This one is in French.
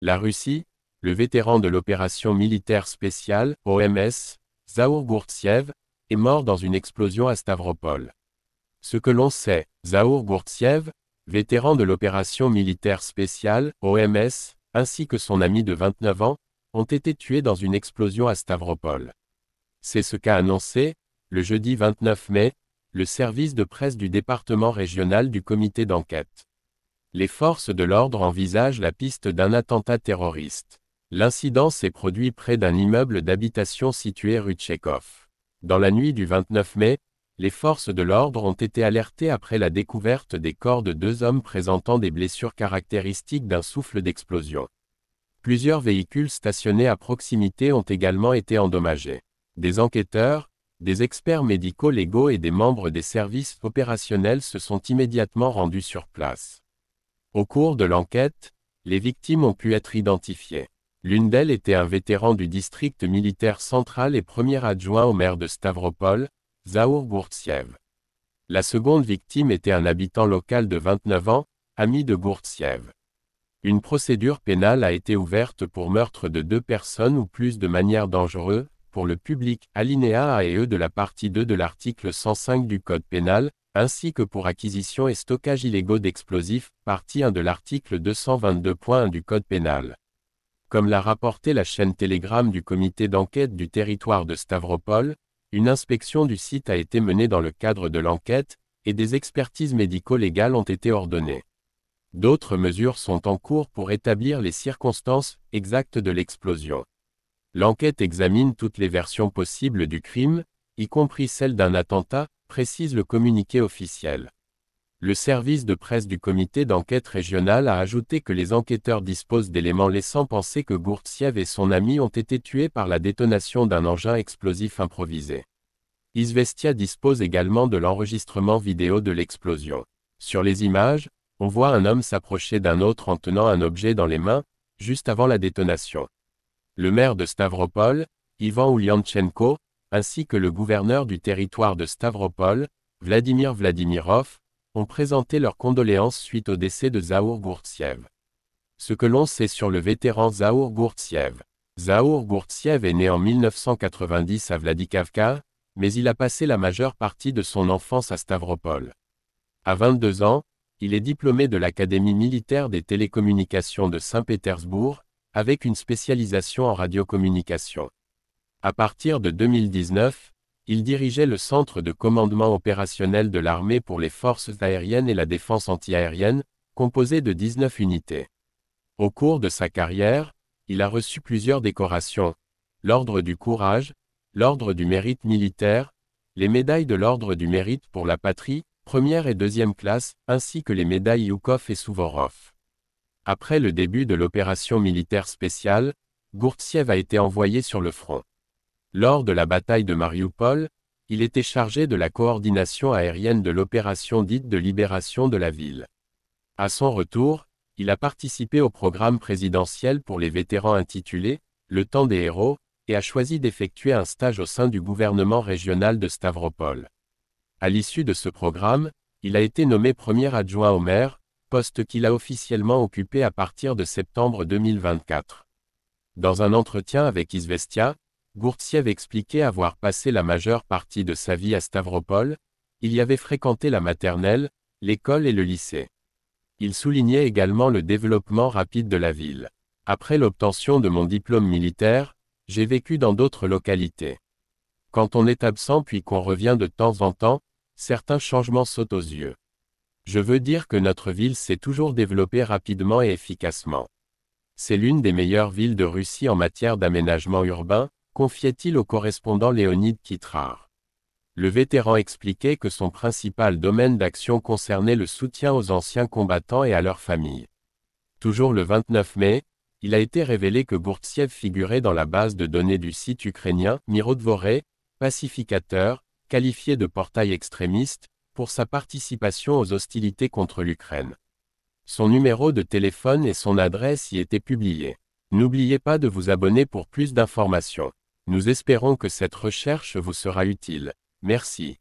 La Russie, le vétéran de l'opération militaire spéciale, OMS, Zaour Gourtsev, est mort dans une explosion à Stavropol. Ce que l'on sait, Zaour Gourtsev, vétéran de l'opération militaire spéciale, OMS, ainsi que son ami de 29 ans, ont été tués dans une explosion à Stavropol. C'est ce qu'a annoncé, le jeudi 29 mai, le service de presse du département régional du comité d'enquête. Les forces de l'ordre envisagent la piste d'un attentat terroriste. L'incident s'est produit près d'un immeuble d'habitation situé rue Tchekhov. Dans la nuit du 29 mai, les forces de l'ordre ont été alertées après la découverte des corps de 2 hommes présentant des blessures caractéristiques d'un souffle d'explosion. Plusieurs véhicules stationnés à proximité ont également été endommagés. Des enquêteurs, des experts médico-légaux et des membres des services opérationnels se sont immédiatement rendus sur place. Au cours de l'enquête, les victimes ont pu être identifiées. L'une d'elles était un vétéran du district militaire central et premier adjoint au maire de Stavropol, Zaour Gourtsev. La seconde victime était un habitant local de 29 ans, ami de Gourtsev. Une procédure pénale a été ouverte pour meurtre de 2 personnes ou plus de manière dangereuse, pour le public, alinéa A et E de la partie 2 de l'article 105 du Code pénal, ainsi que pour acquisition et stockage illégaux d'explosifs, partie 1 de l'article 222.1 du Code pénal. Comme l'a rapporté la chaîne Telegram du comité d'enquête du territoire de Stavropol, une inspection du site a été menée dans le cadre de l'enquête, et des expertises médico-légales ont été ordonnées. D'autres mesures sont en cours pour établir les circonstances exactes de l'explosion. L'enquête examine toutes les versions possibles du crime, y compris celle d'un attentat, précise le communiqué officiel. Le service de presse du comité d'enquête régional a ajouté que les enquêteurs disposent d'éléments laissant penser que Gourtsev et son ami ont été tués par la détonation d'un engin explosif improvisé. Izvestia dispose également de l'enregistrement vidéo de l'explosion. Sur les images, on voit un homme s'approcher d'un autre en tenant un objet dans les mains, juste avant la détonation. Le maire de Stavropol, Ivan Ulyanchenko, ainsi que le gouverneur du territoire de Stavropol, Vladimir Vladimirov, ont présenté leurs condoléances suite au décès de Zaour Gourtsev. Ce que l'on sait sur le vétéran Zaour Gourtsev. Zaour Gourtsev est né en 1990 à Vladikavkaz, mais il a passé la majeure partie de son enfance à Stavropol. À 22 ans, il est diplômé de l'Académie militaire des télécommunications de Saint-Pétersbourg, avec une spécialisation en radiocommunication. À partir de 2019, il dirigeait le centre de commandement opérationnel de l'armée pour les forces aériennes et la défense antiaérienne, composé de 19 unités. Au cours de sa carrière, il a reçu plusieurs décorations, l'Ordre du Courage, l'Ordre du Mérite militaire, les médailles de l'Ordre du Mérite pour la patrie, première et deuxième classe, ainsi que les médailles Youkov et Souvorov. Après le début de l'opération militaire spéciale, Gourtsev a été envoyé sur le front. Lors de la bataille de Marioupol, il était chargé de la coordination aérienne de l'opération dite de libération de la ville. À son retour, il a participé au programme présidentiel pour les vétérans intitulé « Le temps des héros » et a choisi d'effectuer un stage au sein du gouvernement régional de Stavropol. À l'issue de ce programme, il a été nommé premier adjoint au maire, poste qu'il a officiellement occupé à partir de septembre 2024. Dans un entretien avec Izvestia, Gourtsev expliquait avoir passé la majeure partie de sa vie à Stavropol, il y avait fréquenté la maternelle, l'école et le lycée. Il soulignait également le développement rapide de la ville. Après l'obtention de mon diplôme militaire, j'ai vécu dans d'autres localités. Quand on est absent puis qu'on revient de temps en temps, certains changements sautent aux yeux. Je veux dire que notre ville s'est toujours développée rapidement et efficacement. C'est l'une des meilleures villes de Russie en matière d'aménagement urbain, confiait-il au correspondant Léonid Kitrar. Le vétéran expliquait que son principal domaine d'action concernait le soutien aux anciens combattants et à leurs familles. Toujours le 29 mai, il a été révélé que Gourtsev figurait dans la base de données du site ukrainien Mirodvoré, pacificateur, qualifié de portail extrémiste, pour sa participation aux hostilités contre l'Ukraine. Son numéro de téléphone et son adresse y étaient publiés. N'oubliez pas de vous abonner pour plus d'informations. Nous espérons que cette recherche vous sera utile. Merci.